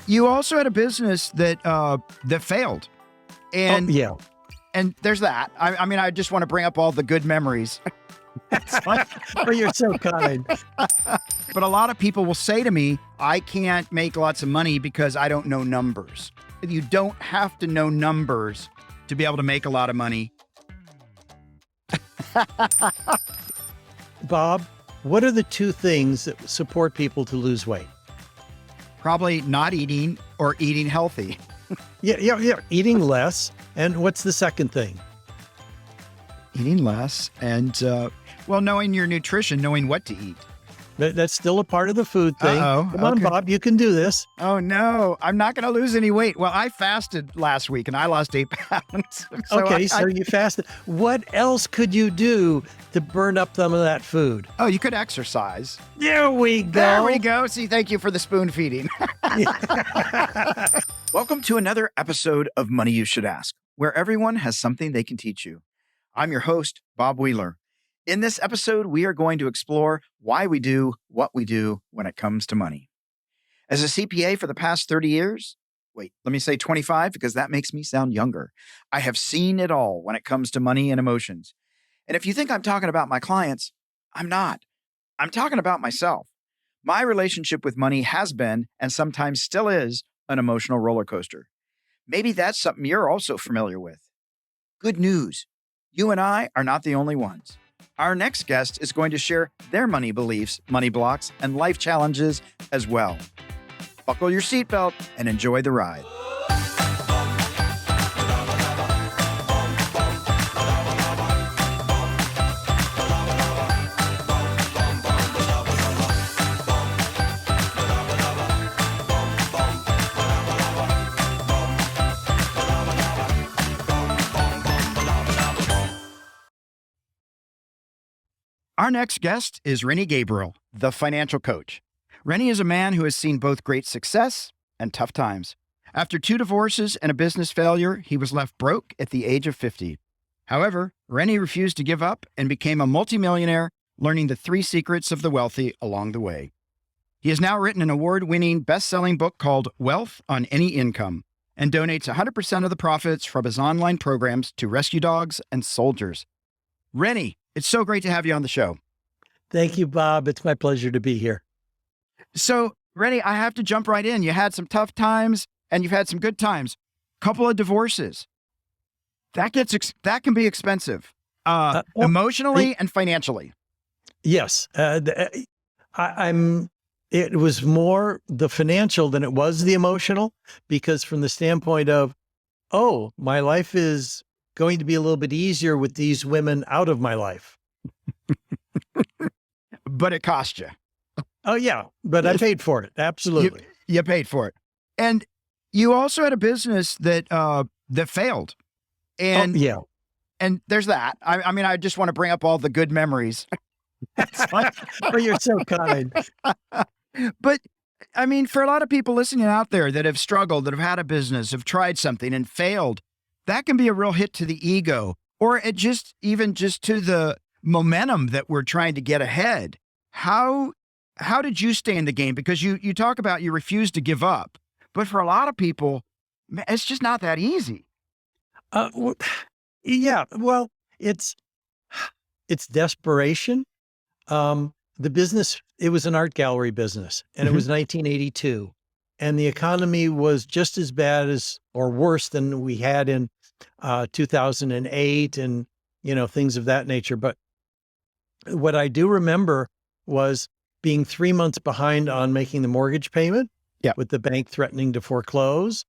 you also had a business that failed. And yeah. and there's that. I mean, I just want to bring up all the good memories. Well, you're so kind. But a lot of people will say to me, I can't make lots of money because I don't know numbers. You don't have to know numbers to be able to make a lot of money. Bob, what are the two things that support people to lose weight? Probably not eating or eating healthy. Yeah. Eating less. And what's the second thing? Eating less and, knowing your nutrition, knowing what to eat. That's still a part of the food thing. Uh-oh. Come on, Okay. Bob, you can do this. Oh, no, I'm not going to lose any weight. Well, I fasted last week and I lost 8 pounds. So you fasted. What else could you do to burn up some of that food? Oh, you could exercise. There we go. There we go. See, thank you for the spoon feeding. Welcome to another episode of Money You Should Ask, where everyone has something they can teach you. I'm your host, Bob Wheeler. In this episode, we are going to explore why we do what we do when it comes to money. As a CPA for the past 30 years, let me say 25 because that makes me sound younger. I have seen it all when it comes to money and emotions. And if you think I'm talking about my clients, I'm not. I'm talking about myself. My relationship with money has been, and sometimes still is, an emotional roller coaster. Maybe that's something you're also familiar with. Good news. You and I are not the only ones. Our next guest is going to share their money beliefs, money blocks, and life challenges as well. Buckle your seatbelt and enjoy the ride. Our next guest is Rennie Gabriel, the financial coach. Rennie is a man who has seen both great success and tough times. After 2 divorces and a business failure, he was left broke at the age of 50. However, Rennie refused to give up and became a multimillionaire, learning the 3 secrets of the wealthy along the way. He has now written an award-winning best-selling book called Wealth on Any Income and donates 100% of the profits from his online programs to rescue dogs and soldiers. Rennie, it's so great to have you on the show. Thank you, Bob. It's my pleasure to be here. So, Rennie, I have to jump right in. You had some tough times and you've had some good times. Couple of divorces. That can be expensive, emotionally and financially. Yes. It was more the financial than it was the emotional, because from the standpoint of, oh, my life is going to be a little bit easier with these women out of my life. But it cost you. Oh, yeah. But I paid for it. Absolutely. You paid for it. And you also had a business that failed. And yeah. And there's that. I mean, I just want to bring up all the good memories. Well, you're so kind. But I mean, for a lot of people listening out there that have struggled, that have had a business, have tried something and failed, that can be a real hit to the ego, or it just to the momentum that we're trying to get ahead. How did you stay in the game? Because you talk about you refuse to give up, but for a lot of people, it's just not that easy. Yeah, well, it's desperation. The business, it was an art gallery business, and it was 1982, and the economy was just as bad as or worse than we had in 2008 and, things of that nature. But what I do remember was being 3 months behind on making the mortgage payment, with the bank threatening to foreclose,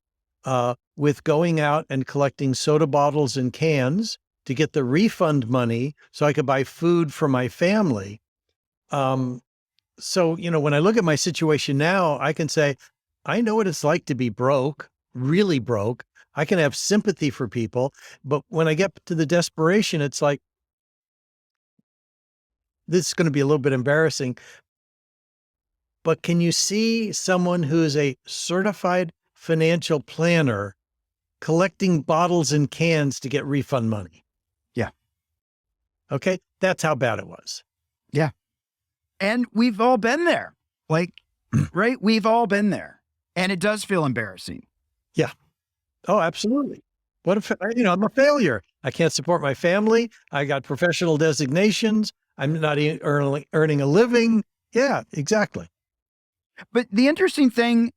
with going out and collecting soda bottles and cans to get the refund money so I could buy food for my family. So, when I look at my situation now, I can say, I know what it's like to be broke, really broke. I can have sympathy for people, but when I get to the desperation, it's like, this is going to be a little bit embarrassing, but can you see someone who is a certified financial planner collecting bottles and cans to get refund money? Yeah. Okay. That's how bad it was. Yeah. And we've all been there, right? We've all been there. And it does feel embarrassing. Yeah. Oh, absolutely. What if, I'm a failure. I can't support my family. I got professional designations. I'm not earning a living. Yeah, exactly. But the interesting thing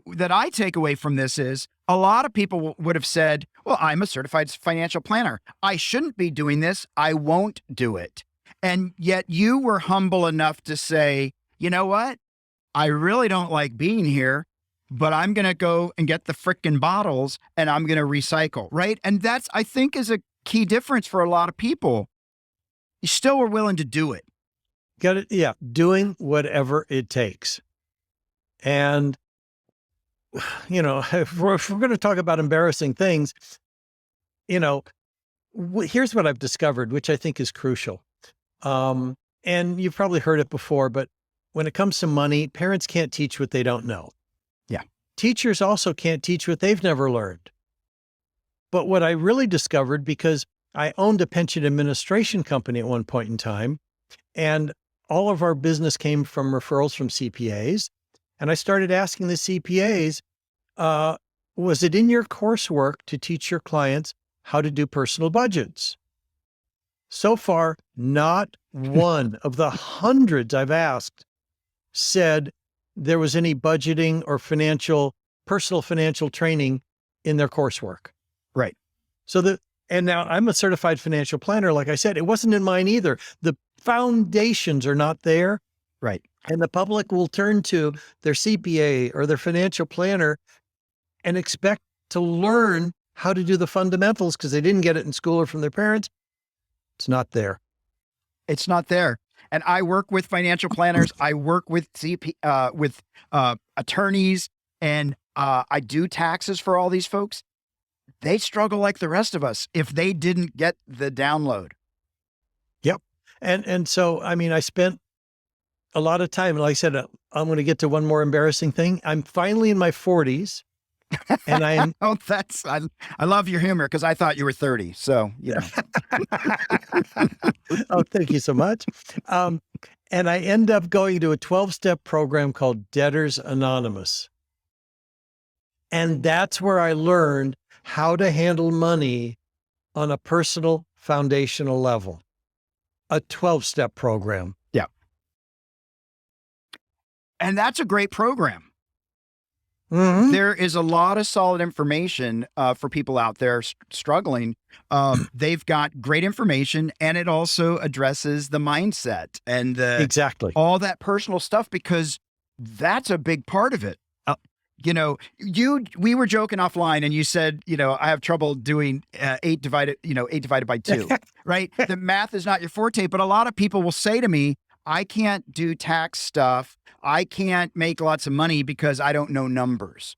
that I take away from this is a lot of people would have said, well, I'm a certified financial planner. I shouldn't be doing this. I won't do it. And yet you were humble enough to say, you know what? I really don't like being here, but I'm going to go and get the frickin' bottles and I'm going to recycle. Right. And that's, I think, is a key difference for a lot of people. You still were willing to do it. Got it. Yeah. Doing whatever it takes. And, if we're going to talk about embarrassing things, here's what I've discovered, which I think is crucial. And you've probably heard it before, but when it comes to money, parents can't teach what they don't know. Yeah. Teachers also can't teach what they've never learned. But what I really discovered, because I owned a pension administration company at one point in time, and all of our business came from referrals from CPAs. And I started asking the CPAs, was it in your coursework to teach your clients how to do personal budgets? So far, not one of the hundreds I've asked said there was any budgeting or personal financial training in their coursework. Right. And now I'm a certified financial planner. Like I said, it wasn't in mine either. The foundations are not there. Right. And the public will turn to their CPA or their financial planner and expect to learn how to do the fundamentals because they didn't get it in school or from their parents. It's not there. It's not there. And I work with financial planners. I work with attorneys, and I do taxes for all these folks. They struggle like the rest of us if they didn't get the download. Yep. And so, I spent a lot of time. Like I said, I'm going to get to one more embarrassing thing. I'm finally in my 40s. And I'm I love your humor because I thought you were 30. So, Oh, thank you so much. And I end up going to a 12-step program called Debtors Anonymous. And that's where I learned how to handle money on a personal foundational level. A 12-step program. Yeah. And that's a great program. Mm-hmm. There is a lot of solid information for people out there struggling. They've got great information, and it also addresses the mindset and Exactly all that personal stuff, because that's a big part of it. We were joking offline, and you said, I have trouble doing 8 divided by 2, right? The math is not your forte, but a lot of people will say to me, I can't do tax stuff. I can't make lots of money because I don't know numbers.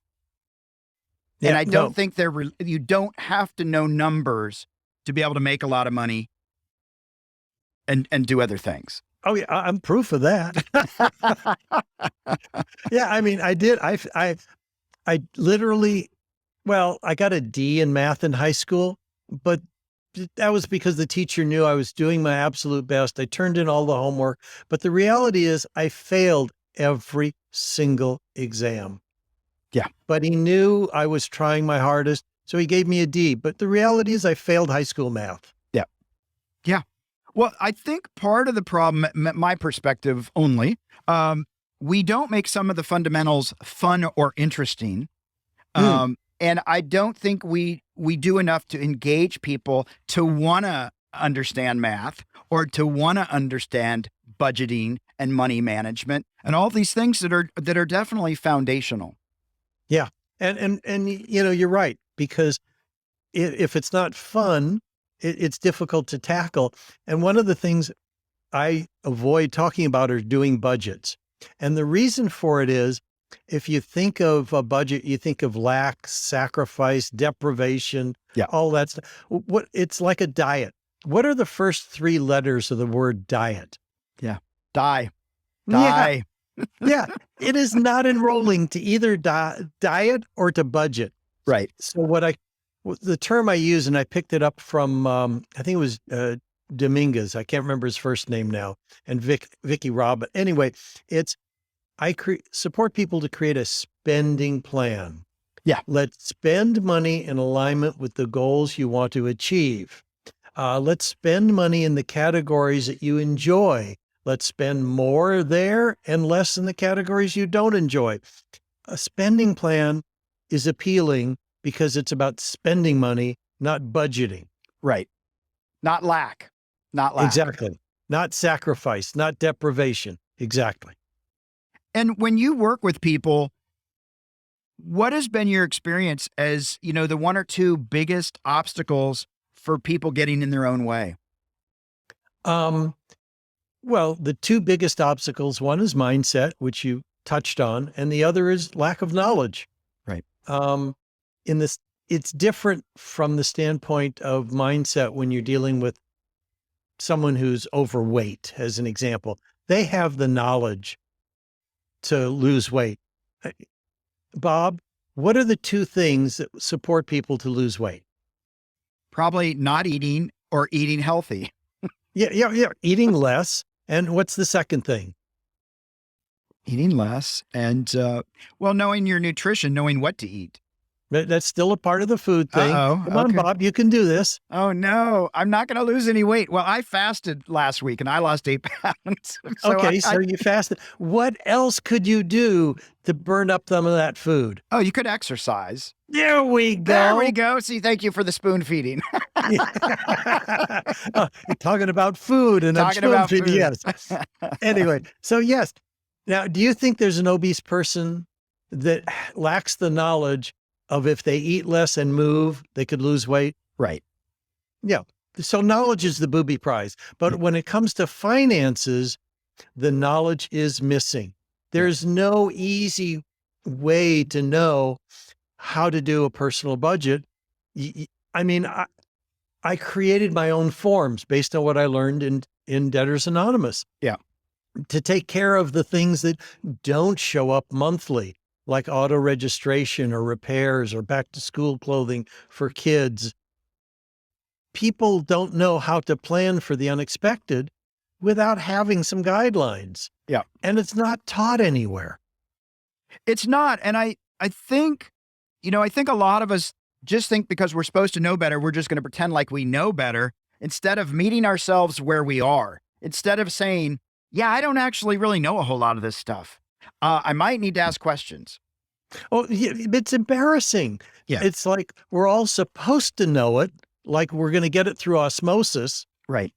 Yeah, and I don't think you don't have to know numbers to be able to make a lot of money and do other things. Oh yeah, I'm proof of that. Yeah, I did. I literally, I got a D in math in high school, but that was because the teacher knew I was doing my absolute best. I turned in all the homework, but the reality is I failed every single exam. Yeah. But he knew I was trying my hardest, so he gave me a D. But the reality is I failed high school math. Yeah. Yeah. Well, I think part of the problem, my perspective only, we don't make some of the fundamentals fun or interesting. And I don't think we do enough to engage people to want to understand math or to want to understand budgeting and money management and all these things that are definitely foundational. Yeah. And you're right, because if it's not fun, it's difficult to tackle. And one of the things I avoid talking about are doing budgets. And the reason for it is, if you think of a budget, you think of lack, sacrifice, deprivation, all that stuff. It's like a diet. What are the first 3 letters of the word diet? Yeah. Die. Yeah. Yeah. It is not enrolling to either diet or to budget. Right. So the term I use, and I picked it up from, I think it was Dominguez. I can't remember his first name now. And Vicky Robb. Anyway, it's I support people to create a spending plan. Yeah. Let's spend money in alignment with the goals you want to achieve. Let's spend money in the categories that you enjoy. Let's spend more there and less in the categories you don't enjoy. A spending plan is appealing because it's about spending money, not budgeting. Right. Not lack. Not lack. Exactly. Not sacrifice, not deprivation. Exactly. And when you work with people, what has been your experience as, the one or two biggest obstacles for people getting in their own way? Well, the two biggest obstacles, one is mindset, which you touched on, and the other is lack of knowledge. Right. In this, it's different from the standpoint of mindset when you're dealing with someone who's overweight, as an example. They have the knowledge to lose weight. Bob, what are the two things that support people to lose weight? Probably not eating or eating healthy. Yeah. Eating less. And what's the second thing? Eating less and, knowing your nutrition, knowing what to eat. That's still a part of the food thing. Uh-oh, Come on, okay. Bob, you can do this. Oh, no, I'm not going to lose any weight. Well, I fasted last week and I lost 8 pounds. So you fasted. What else could you do to burn up some of that food? Oh, you could exercise. There we go. There we go. See, thank you for the spoon feeding. Talking about food and Talking about food. Yes. Anyway, so yes. Now, do you think there's an obese person that lacks the knowledge of if they eat less and move, they could lose weight? Right. Yeah. So knowledge is the booby prize. But when it comes to finances, the knowledge is missing. There's no easy way to know how to do a personal budget. I mean, I created my own forms based on what I learned in Debtors Anonymous. Yeah. To take care of the things that don't show up monthly, like auto registration or repairs or back to school clothing for kids. People don't know how to plan for the unexpected without having some guidelines. Yeah. And it's not taught anywhere. It's not. And I think, I think a lot of us just think because we're supposed to know better, we're just going to pretend like we know better instead of meeting ourselves where we are. Instead of saying, yeah, I don't actually really know a whole lot of this stuff. I might need to ask questions. Oh, yeah, it's embarrassing. Yeah. It's like we're all supposed to know it, like we're going to get it through osmosis. Right.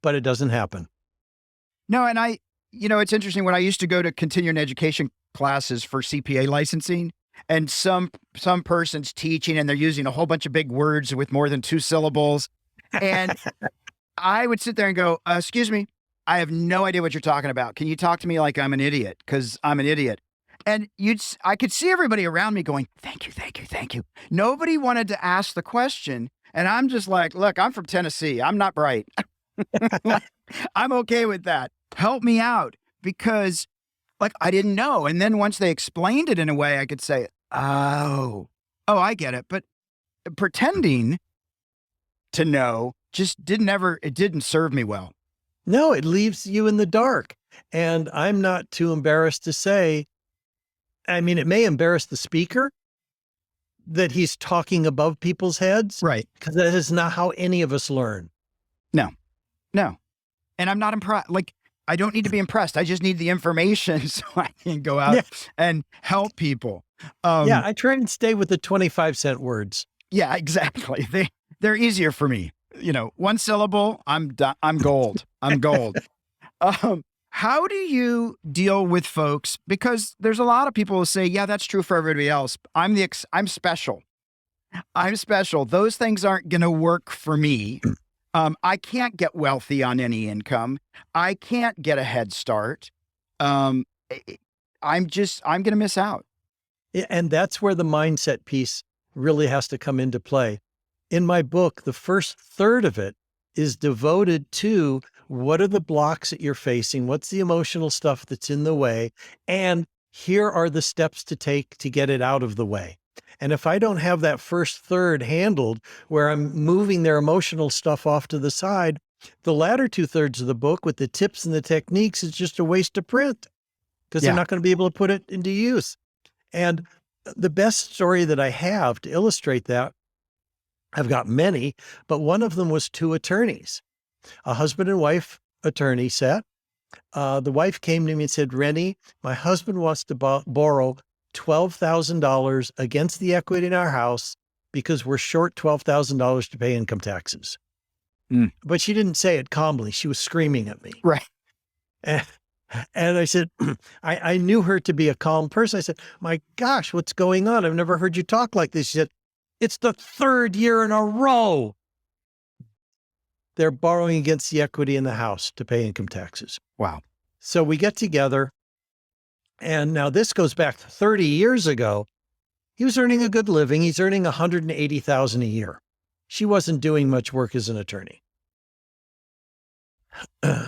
But it doesn't happen. No, and it's interesting when I used to go to continuing education classes for CPA licensing, and some person's teaching and they're using a whole bunch of big words with more than 2 syllables. And I would sit there and go, excuse me, I have no idea what you're talking about. Can you talk to me like I'm an idiot? Because I'm an idiot. And I could see everybody around me going, thank you, thank you, thank you. Nobody wanted to ask the question. And I'm just like, look, I'm from Tennessee. I'm not bright. I'm okay with that. Help me out. Because I didn't know. And then once they explained it in a way, I could say, oh, I get it. But pretending to know just didn't serve me well. No, it leaves you in the dark. And I'm not too embarrassed to say, I mean, it may embarrass the speaker that he's talking above people's heads. Right. Because that is not how any of us learn. No. And I'm not impressed. I don't need to be impressed. I just need the information so I can go out and help people. I try and stay with the 25-cent words. Yeah, exactly. They're easier for me. 1 syllable, I'm done. I'm gold. I'm gold. How do you deal with folks? Because there's a lot of people who say, yeah, that's true for everybody else. I'm special. I'm special. Those things aren't going to work for me. I can't get wealthy on any income. I can't get a head start. I'm going to miss out. And that's where the mindset piece really has to come into play. In my book, the first third of it is devoted to what are the blocks that you're facing? What's the emotional stuff that's in the way? And here are the steps to take to get it out of the way. And if I don't have that first third handled, where I'm moving their emotional stuff off to the side, the latter 2/3 of the book with the tips and the techniques is just a waste of print. because they're not going to be able to put it into use. And the best story that I have to illustrate that, I've got many, but one of them was two attorneys, a husband and wife attorney set. The wife came to me and said, Rennie, my husband wants to borrow $12,000 against the equity in our house because we're short $12,000 to pay income taxes. But she didn't say it calmly. She was screaming at me. Right. And I said, I knew her to be a calm person. I said, my gosh, what's going on? I've never heard you talk like this. She said, it's the third year in a row they're borrowing against the equity in the house to pay income taxes. Wow. So we get together, and now this goes back 30 years ago. He was earning a good living. He's earning $180,000 a year. She wasn't doing much work as an attorney.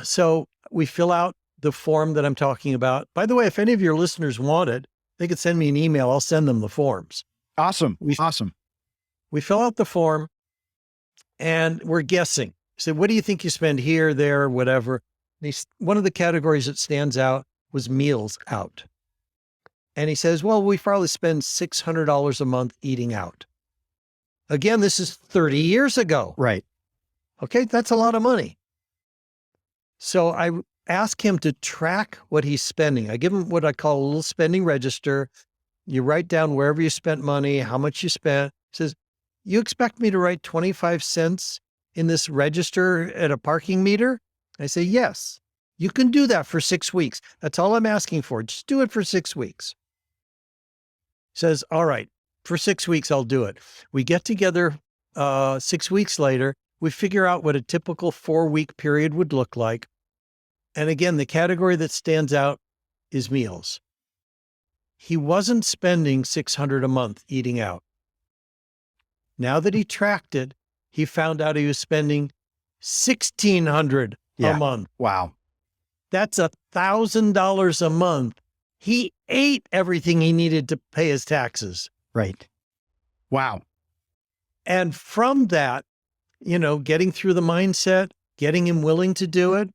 So we fill out the form that I'm talking about. By the way, if any of your listeners want it, they could send me an email. I'll send them the forms. Awesome. Awesome. We fill out the form and we're guessing. I said, what do you think you spend here, there, whatever? One of the categories that stands out was meals out. And he says, well, we probably spend $600 a month eating out. Again, this is 30 years ago. Right. Okay, that's a lot of money. So I ask him to track what he's spending. I give him what I call a little spending register. You write down wherever you spent money, how much you spent. He says, you expect me to write 25 cents in this register at a parking meter? I say, yes, you can do that for 6 weeks. That's all I'm asking for. Just do it for 6 weeks. He says, all right, for 6 weeks, I'll do it. We get together 6 weeks later. We figure out what a typical 4-week period would look like. And again, the category that stands out is meals. He wasn't spending $600 a month eating out. Now that he tracked it, he found out he was spending $1,600 a month. Wow. That's $1,000 a month. He ate everything he needed to pay his taxes. Right. Wow. And from that, getting through the mindset, getting him willing to do it,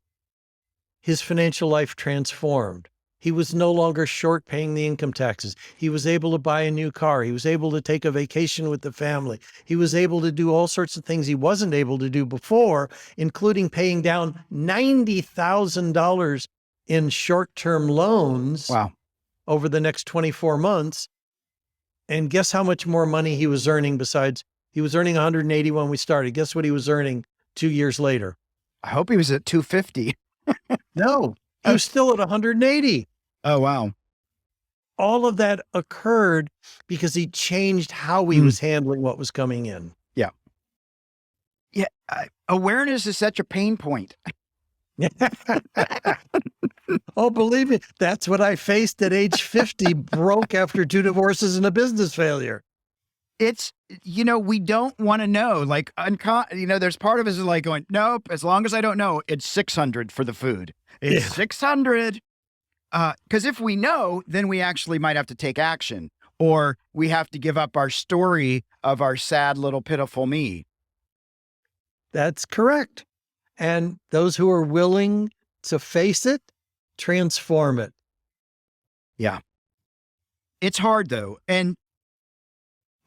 his financial life transformed. He was no longer short paying the income taxes. He was able to buy a new car. He was able to take a vacation with the family. He was able to do all sorts of things he wasn't able to do before, including paying down $90,000 in short-term loans. Wow. Over the next 24 months. And guess how much more money he was earning besides he was earning 180 when we started. Guess what he was earning 2 years later? I hope he was at 250. No, he was still at 180. Oh, wow. All of that occurred because he changed how he was handling what was coming in. Yeah. Yeah. Awareness is such a pain point. Oh, believe me, that's what I faced at age 50, broke after 2 divorces and a business failure. It's, we don't want to know, like, there's part of us is like going, nope, as long as I don't know, it's 600 for the food. It's 600. Because if we know, then we actually might have to take action, or we have to give up our story of our sad little pitiful me. That's correct. And those who are willing to face it, transform it. Yeah. It's hard though. And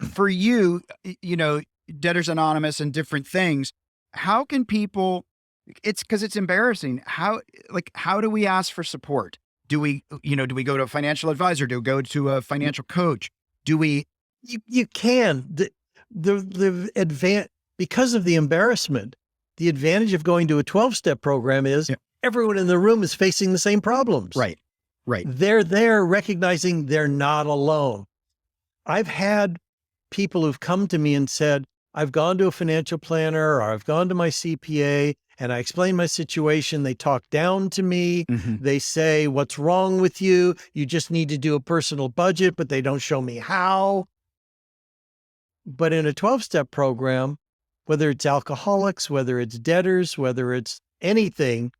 for you, Debtors Anonymous and different things, how can people, it's because it's embarrassing. How do we ask for support? Do we go to a financial advisor? Do we go to a financial coach? Do we? You can. Because of the embarrassment, the advantage of going to a 12-step program is everyone in the room is facing the same problems. Right. Right. They're there recognizing they're not alone. I've had people who've come to me and said, I've gone to a financial planner or I've gone to my CPA and I explain my situation. They talk down to me. Mm-hmm. They say, what's wrong with you? You just need to do a personal budget, but they don't show me how. But in a 12-step program, whether it's alcoholics, whether it's debtors, whether it's anything,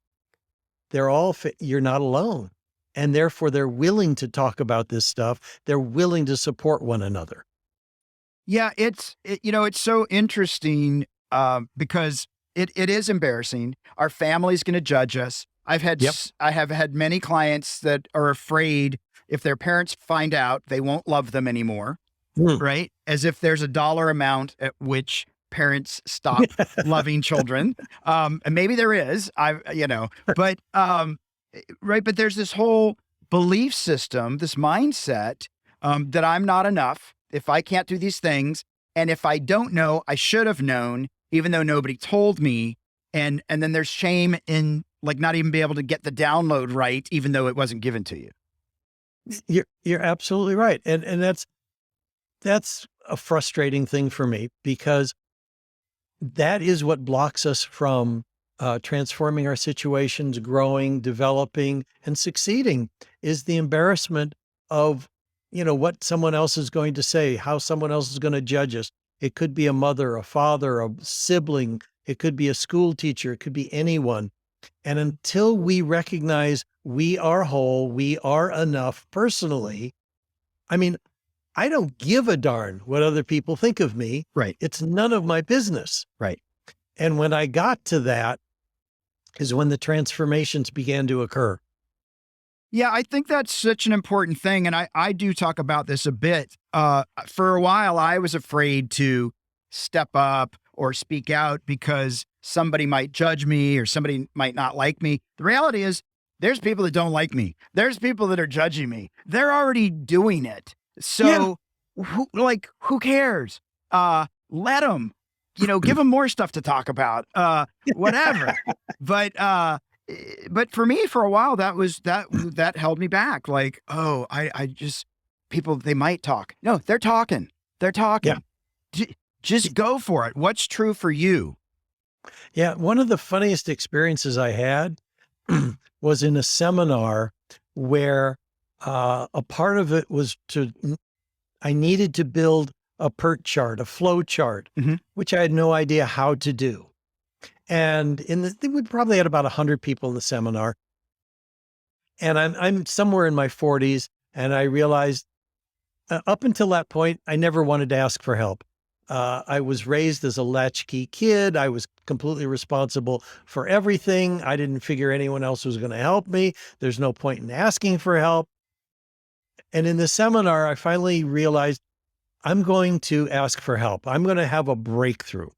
you're not alone. And therefore they're willing to talk about this stuff. They're willing to support one another. Yeah, it's so interesting because it is embarrassing. Our family's going to judge us. Yep. I have had many clients that are afraid if their parents find out, they won't love them anymore, Mm. right? As if there's a dollar amount at which parents stop loving children. And maybe there is, but right. But there's this whole belief system, this mindset that I'm not enough if I can't do these things. And if I don't know, I should have known, even though nobody told me. And then there's shame in like not even be able to get the download right, even though it wasn't given to you. You're absolutely right. And that's a frustrating thing for me, because that is what blocks us from transforming our situations, growing, developing, and succeeding, is the embarrassment of, what someone else is going to say, how someone else is going to judge us. It could be a mother, a father, a sibling. It could be a school teacher. It could be anyone. And until we recognize we are whole, we are enough personally, I mean, I don't give a darn what other people think of me. Right. It's none of my business. Right. And when I got to that is when the transformations began to occur. Yeah, I think that's such an important thing. And I do talk about this a bit. For a while, I was afraid to step up or speak out because somebody might judge me or somebody might not like me. The reality is, there's people that don't like me. There's people that are judging me. They're already doing it. So, who cares? Let them, give them more stuff to talk about, whatever. But for me, for a while, that held me back. Like, oh, I just, people, they might talk. No, they're talking. They're talking. Yeah. Just go for it. What's true for you? Yeah. One of the funniest experiences I had was in a seminar where a part of it was I needed to build a PERT chart, a flow chart, which I had no idea how to do. And we probably had about 100 people in the seminar. And I'm somewhere in my 40s, and I realized up until that point, I never wanted to ask for help. I was raised as a latchkey kid. I was completely responsible for everything. I didn't figure anyone else was going to help me. There's no point in asking for help. And in the seminar, I finally realized I'm going to ask for help. I'm going to have a breakthrough.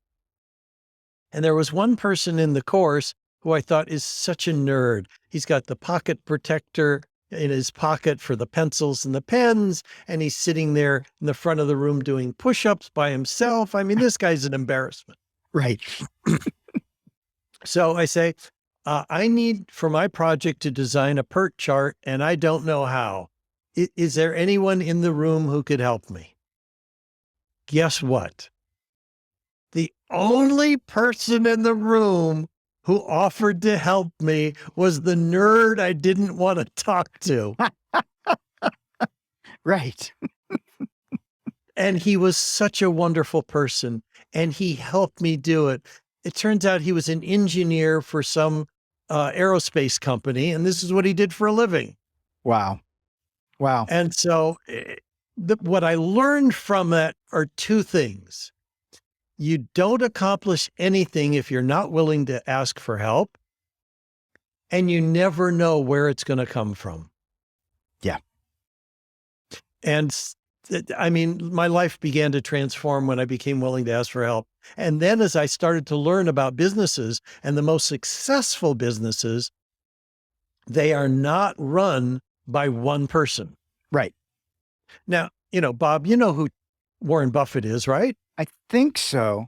And there was one person in the course who I thought is such a nerd. He's got the pocket protector in his pocket for the pencils and the pens, and he's sitting there in the front of the room doing push-ups by himself. I mean, this guy's an embarrassment. Right. So I say, I need for my project to design a PERT chart, and I don't know how. Is there anyone in the room who could help me? Guess what? The only person in the room who offered to help me was the nerd I didn't want to talk to. Right. And he was such a wonderful person, and he helped me do it. It turns out he was an engineer for some aerospace company, and this is what he did for a living. Wow. Wow. And so what I learned from that are two things. You don't accomplish anything if you're not willing to ask for help, and you never know where it's going to come from. Yeah. And I mean, my life began to transform when I became willing to ask for help. And then as I started to learn about businesses, and the most successful businesses, they are not run by one person. Right. Now, Bob, you know who Warren Buffett is, right? I think so.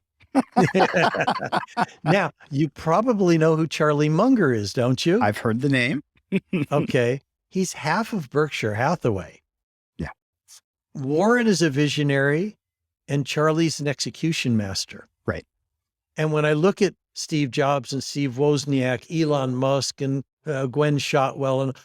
Now, you probably know who Charlie Munger is, don't you? I've heard the name. Okay. He's half of Berkshire Hathaway. Yeah. Warren is a visionary, and Charlie's an execution master. Right. And when I look at Steve Jobs and Steve Wozniak, Elon Musk, and Gwen Shotwell, and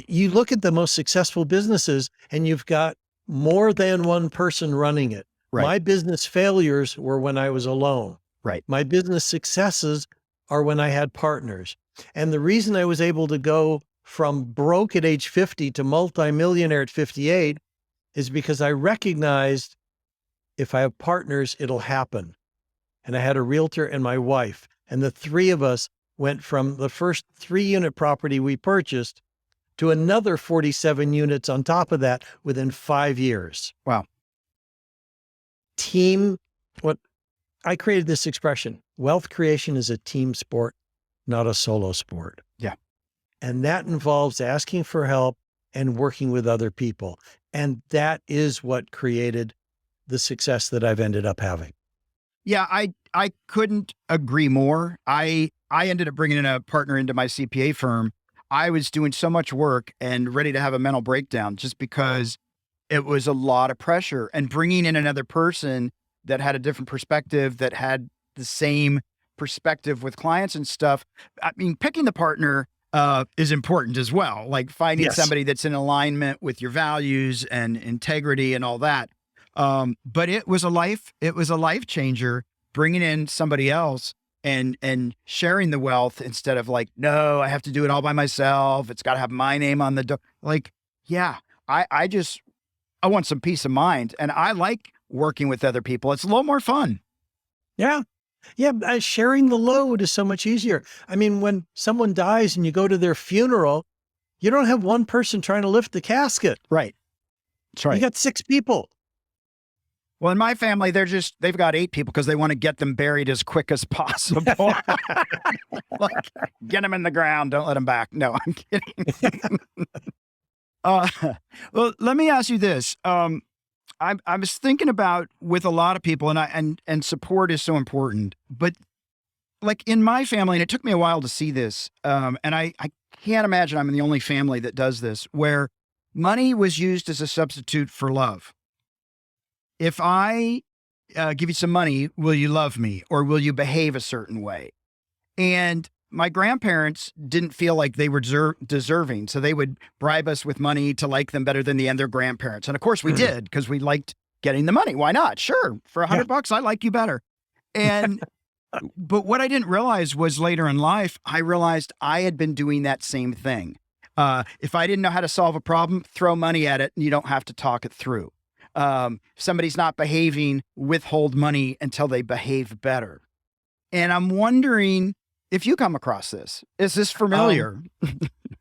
you look at the most successful businesses, and you've got more than one person running it. Right. My business failures were when I was alone. Right. My business successes are when I had partners. And the reason I was able to go from broke at age 50 to multimillionaire at 58 is because I recognized if I have partners, it'll happen. And I had a realtor and my wife, and the three of us went from the first 3-unit property we purchased to another 47 units on top of that within 5 years. Wow. What I created this expression, wealth creation is a team sport, not a solo sport. Yeah. And that involves asking for help and working with other people. And that is what created the success that I've ended up having. Yeah, I couldn't agree more. I ended up bringing in a partner into my CPA firm. I was doing so much work and ready to have a mental breakdown just because it was a lot of pressure, and bringing in another person that had a different perspective, that had the same perspective with clients and stuff. I mean, picking the partner is important as well. Like finding Yes. somebody that's in alignment with your values and integrity and all that. But it was a life changer bringing in somebody else and sharing the wealth instead of like, no, I have to do it all by myself. It's got to have my name on the door. Like, yeah, I want some peace of mind, and I like working with other people. It's a little more fun. Yeah. Yeah. Sharing the load is so much easier. I mean, when someone dies and you go to their funeral, you don't have one person trying to lift the casket. Right. That's right. You got 6 people. Well, in my family, they've got 8 people because they want to get them buried as quick as possible. Like, get them in the ground. Don't let them back. No, I'm kidding. Well, let me ask you this. I was thinking about with a lot of people, and support is so important, but like in my family, and it took me a while to see this, and I can't imagine I'm the only family that does this, where money was used as a substitute for love. If I give you some money, will you love me, or will you behave a certain way? And my grandparents didn't feel like they were deserving, so they would bribe us with money to like them better than the other grandparents. And of course we did, because we liked getting the money. Why not? Sure, for $100, I like you better. And but what I didn't realize was later in life, I realized I had been doing that same thing. If I didn't know how to solve a problem, throw money at it, and you don't have to talk it through. If somebody's not behaving, withhold money until they behave better. And I'm wondering if you come across this. Is this familiar?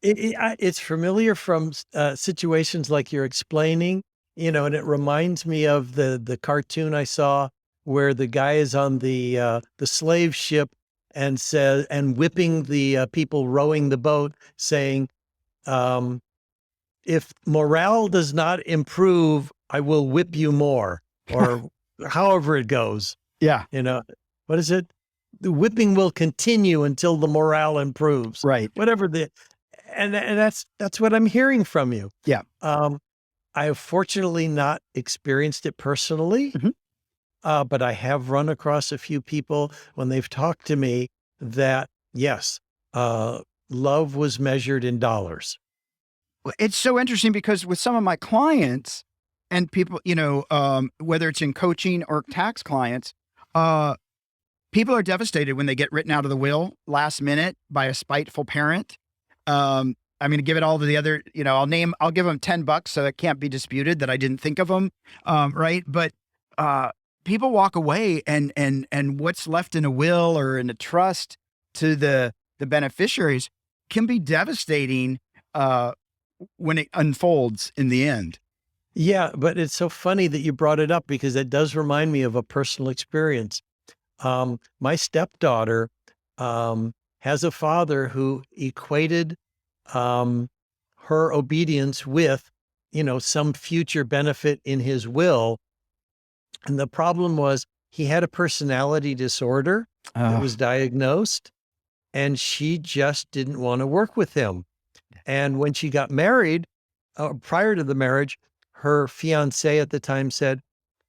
It's familiar from situations like you're explaining, and it reminds me of the cartoon I saw where the guy is on the slave ship and whipping the people rowing the boat, saying, if morale does not improve, I will whip you more, or however it goes. Yeah. What is it? The whipping will continue until the morale improves. Right. Whatever and that's what I'm hearing from you. Yeah. I have fortunately not experienced it personally, but I have run across a few people when they've talked to me that, yes, love was measured in dollars. It's so interesting because with some of my clients and people, whether it's in coaching or tax clients, people are devastated when they get written out of the will last minute by a spiteful parent. I'm going to give it all to the other, I'll give them $10 so it can't be disputed that I didn't think of them. Right. But, people walk away and what's left in a will or in a trust to the beneficiaries can be devastating, when it unfolds in the end. Yeah. But it's so funny that you brought it up, because it does remind me of a personal experience. My stepdaughter has a father who equated her obedience with, some future benefit in his will. And the problem was he had a personality disorder that was diagnosed, and she just didn't want to work with him. And when she got married, prior to the marriage, her fiance at the time said,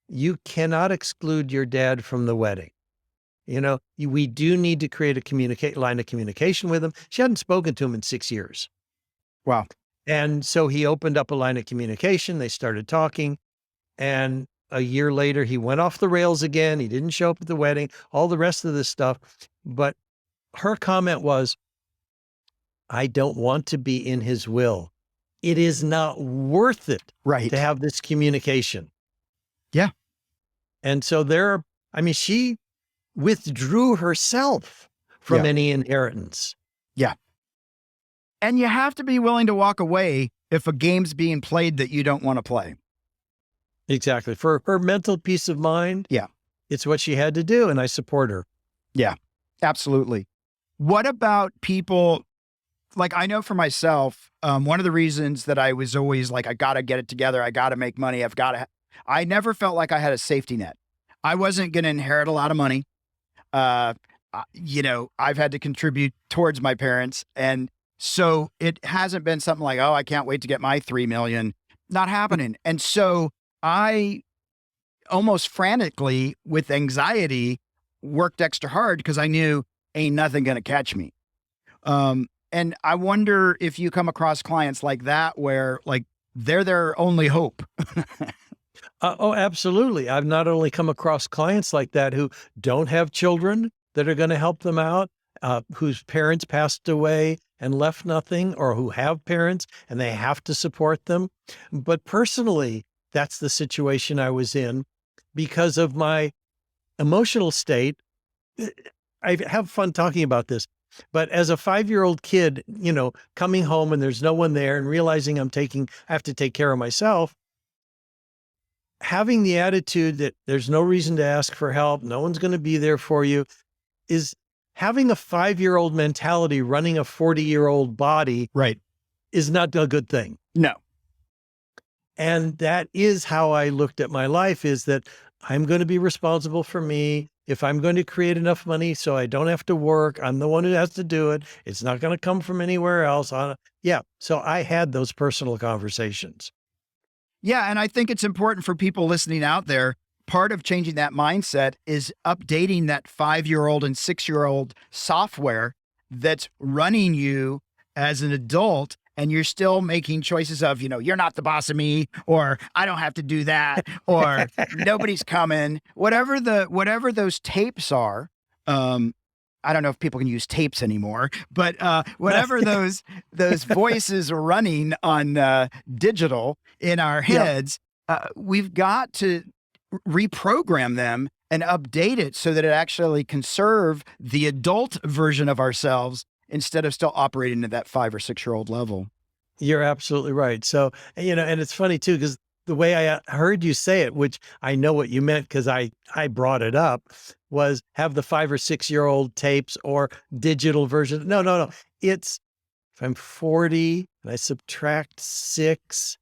"You cannot exclude your dad from the wedding. We do need to create a line of communication with him." She hadn't spoken to him in 6 years. Wow. And so he opened up a line of communication. They started talking. And a year later, he went off the rails again. He didn't show up at the wedding, all the rest of this stuff. But her comment was, "I don't want to be in his will. It is not worth it to have this communication." Yeah. And so she withdrew herself from any inheritance. Yeah. And you have to be willing to walk away if a game's being played that you don't want to play. Exactly. For her mental peace of mind. Yeah. It's what she had to do, and I support her. Yeah, absolutely. What about people, like I know for myself, one of the reasons that I was always like, I got to get it together. I got to make money. I never felt like I had a safety net. I wasn't going to inherit a lot of money. I've had to contribute towards my parents. And so it hasn't been something like, oh, I can't wait to get my 3 million. Not happening. And so I almost frantically with anxiety worked extra hard because I knew ain't nothing going to catch me. And I wonder if you come across clients like that, where like they're their only hope. Oh, absolutely. I've not only come across clients like that who don't have children that are going to help them out, whose parents passed away and left nothing, or who have parents and they have to support them. But personally, that's the situation I was in because of my emotional state. I have fun talking about this, but as a 5-year-old kid, coming home and there's no one there and realizing I have to take care of myself, having the attitude that there's no reason to ask for help, no one's going to be there for you, is having a 5-year-old mentality running a 40-year-old body. Right. Is not a good thing. No. And that is how I looked at my life, is that I'm going to be responsible for me. If I'm going to create enough money so I don't have to work, I'm the one who has to do it. It's not going to come from anywhere else. So I had those personal conversations. Yeah. And I think it's important for people listening out there. Part of changing that mindset is updating that 5-year-old and 6-year-old software that's running you as an adult. And you're still making choices of, you're not the boss of me, or I don't have to do that, or nobody's coming, whatever those tapes are. I don't know if people can use tapes anymore, but whatever those voices are running on digital in our heads, we've got to reprogram them and update it so that it actually can serve the adult version of ourselves instead of still operating at that 5 or 6-year-old level. You're absolutely right. So, and it's funny too, because the way I heard you say it, which I know what you meant because I brought it up, was have the 5 or 6-year-old tapes or digital version. No. It's, if I'm 40 and I subtract 6,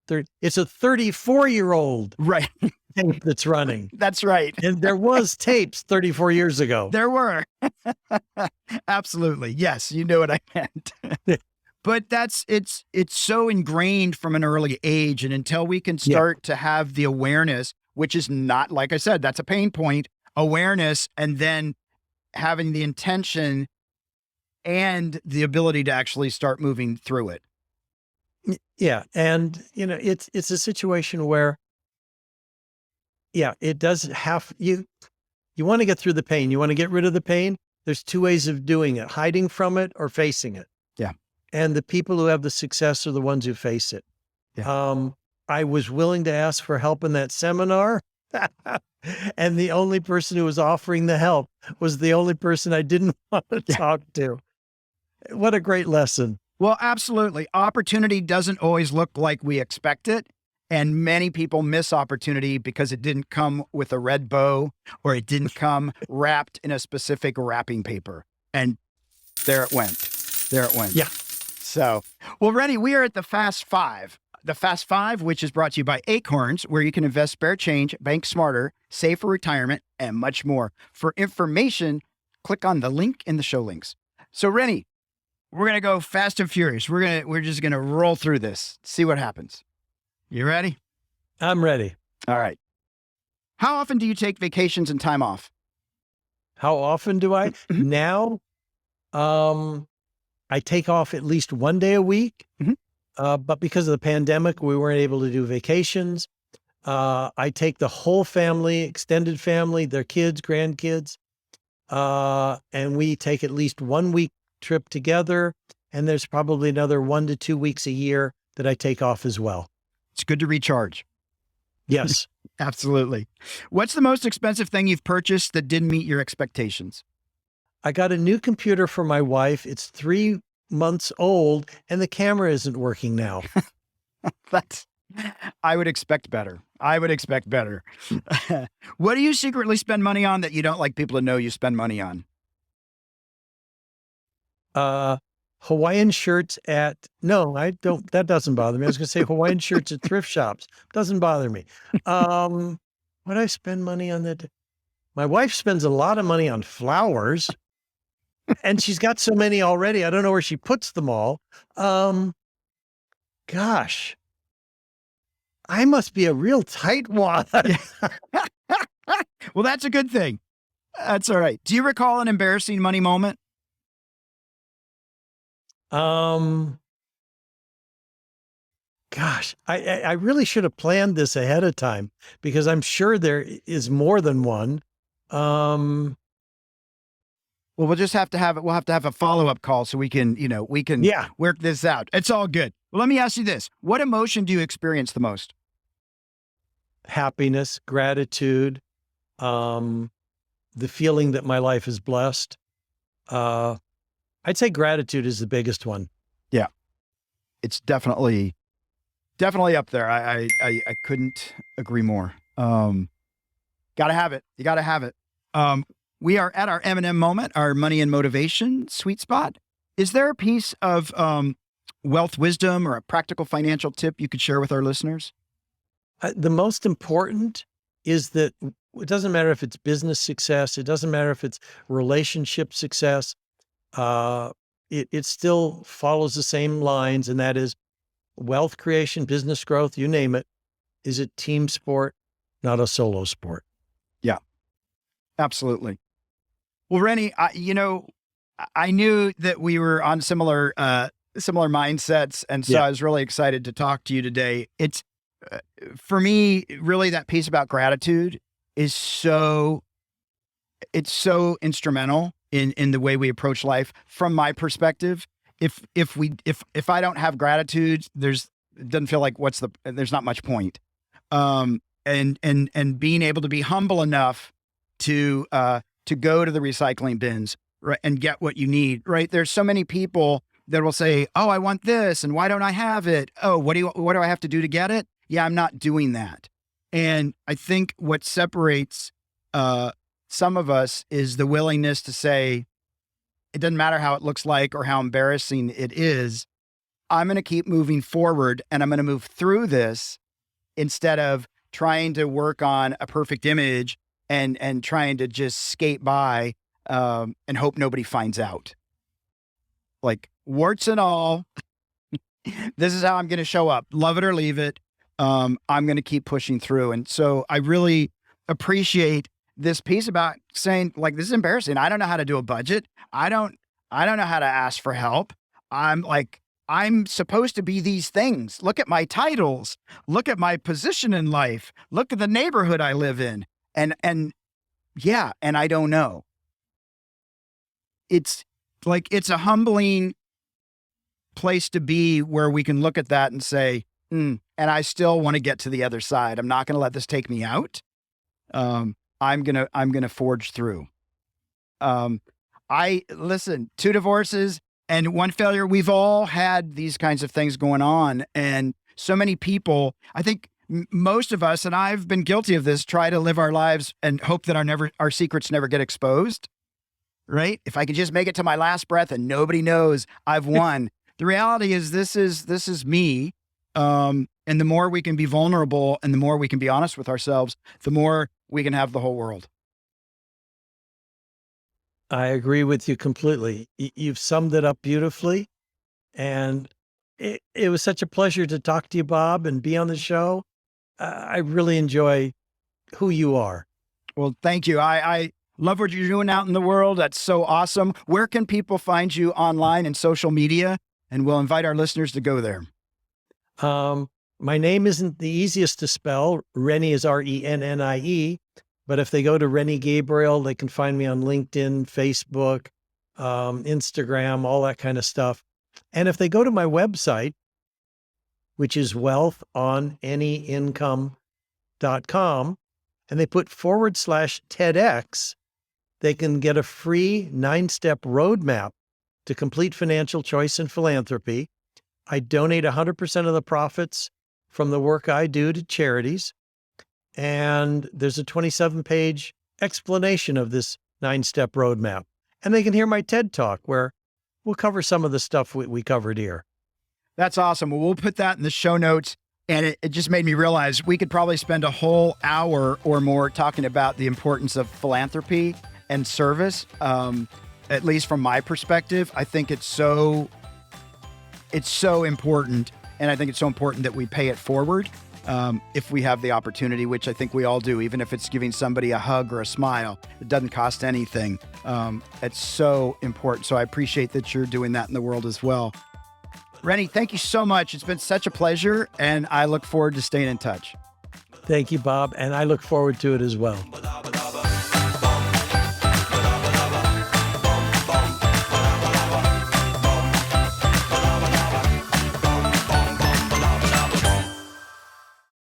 30, it's a 34-year-old right tape that's running. That's right. And there was tapes 34 years ago. There were. Absolutely. Yes. You know what I meant. But it's so ingrained from an early age. And until we can start to have the awareness, which is not, like I said, that's a pain point, awareness, and then having the intention and the ability to actually start moving through it. Yeah. And, it's a situation where, it does have, you want to get through the pain. You want to get rid of the pain. There's 2 ways of doing it: hiding from it or facing it. Yeah. And the people who have the success are the ones who face it. Yeah. I was willing to ask for help in that seminar. And the only person who was offering the help was the only person I didn't want to talk to. What a great lesson. Well, absolutely. Opportunity doesn't always look like we expect it. And many people miss opportunity because it didn't come with a red bow, or it didn't come wrapped in a specific wrapping paper. And there it went. Yeah. So, well, Rennie, we are at the Fast Five. The Fast Five, which is brought to you by Acorns, where you can invest spare change, bank smarter, save for retirement, and much more. For information, click on the link in the show links. So, Rennie, we're going to go fast and furious. We're just going to roll through this, see what happens. You ready? I'm ready. All right. How often do you take vacations and time off? How often do I? Now, I take off at least 1 day a week. But because of the pandemic, we weren't able to do vacations. I take the whole family, extended family, their kids, grandkids, and we take at least 1 week trip together. And there's probably another 1 to 2 weeks a year that I take off as well. It's good to recharge. Yes. Absolutely. What's the most expensive thing you've purchased that didn't meet your expectations? I got a new computer for my wife. It's 3 months old and the camera isn't working now. I would expect better. I would expect better. What do you secretly spend money on that you don't like people to know you spend money on? Hawaiian shirts no, I don't, that doesn't bother me. I was going to say Hawaiian shirts at thrift shops. Doesn't bother me. What do I spend money on that? My wife spends a lot of money on flowers and she's got so many already. I don't know where she puts them all. Gosh, I must be a real tightwad. Well, that's a good thing. That's all right. Do you recall an embarrassing money moment? Gosh, I really should have planned this ahead of time because I'm sure there is more than one. Well, we'll just have to have it. We'll have to have a follow-up call so we can Yeah. work this out. It's all good. Well, let me ask you this. What emotion do you experience the most? Happiness, gratitude, the feeling that my life is blessed. I'd say gratitude is the biggest one. Yeah, it's definitely up there. I couldn't agree more. Gotta have it. You gotta have it. We are at our M&M moment, our money and motivation sweet spot. Is there a piece of wealth wisdom or a practical financial tip you could share with our listeners? The most important is that it doesn't matter if it's business success, it doesn't matter if it's relationship success. It still follows the same lines, and that is wealth creation, business growth, you name it, is a team sport, not a solo sport. Yeah, absolutely. Well, Rennie, I knew that we were on similar mindsets, and so Yeah. I was really excited to talk to you today. It's for me, really, that piece about gratitude is so instrumental in the way we approach life. From my perspective, if I don't have gratitude, it doesn't feel like there's not much point. And being able to be humble enough to go to the recycling bins, right, and get what you need, right? There's so many people that will say, "Oh, I want this, and why don't I have it? Oh, what do I have to do to get it?" Yeah, I'm not doing that. And I think what separates some of us is the willingness to say, it doesn't matter how it looks like or how embarrassing it is. I'm going to keep moving forward, and I'm going to move through this instead of trying to work on a perfect image and trying to just skate by and hope nobody finds out. Like, warts and all, this is how I'm going to show up. Love it or leave it. I'm going to keep pushing through. And so I really appreciate this piece about saying, like, this is embarrassing. I don't know how to do a budget. I don't know how to ask for help. I'm supposed to be these things. Look at my titles. Look at my position in life. Look at the neighborhood I live in. And I don't know. It's a humbling place to be where we can look at that and say, and I still want to get to the other side. I'm not going to let this take me out. I'm gonna forge through. Listen, 2 divorces and 1 failure. We've all had these kinds of things going on, and so many people, I think most of us, and I've been guilty of this, try to live our lives and hope that our secrets never get exposed. Right? If I could just make it to my last breath and nobody knows, I've won. The reality is this is me. And the more we can be vulnerable and the more we can be honest with ourselves, the more we can have the whole world. I agree with you completely. You've summed it up beautifully. And it was such a pleasure to talk to you, Bob, and be on the show. I really enjoy who you are. Well, thank you. I love what you're doing out in the world. That's so awesome. Where can people find you online and social media? And we'll invite our listeners to go there. My name isn't the easiest to spell. Rennie is Rennie, but if they go to Rennie Gabriel, they can find me on LinkedIn, Facebook, Instagram, all that kind of stuff. And if they go to my website, which is wealthonanyincome.com, and they put /TEDx, they can get a free 9-step roadmap to complete financial choice and philanthropy. I donate 100% of the profits from the work I do to charities. And there's a 27-page explanation of this 9-step roadmap. And they can hear my TED Talk where we'll cover some of the stuff we covered here. That's awesome. Well, we'll put that in the show notes. And it just made me realize we could probably spend a whole hour or more talking about the importance of philanthropy and service. At least from my perspective, I think it's so important. And I think it's so important that we pay it forward if we have the opportunity, which I think we all do, even if it's giving somebody a hug or a smile. It doesn't cost anything. It's so important. So I appreciate that you're doing that in the world as well. Rennie, thank you so much. It's been such a pleasure, and I look forward to staying in touch. Thank you, Bob, and I look forward to it as well.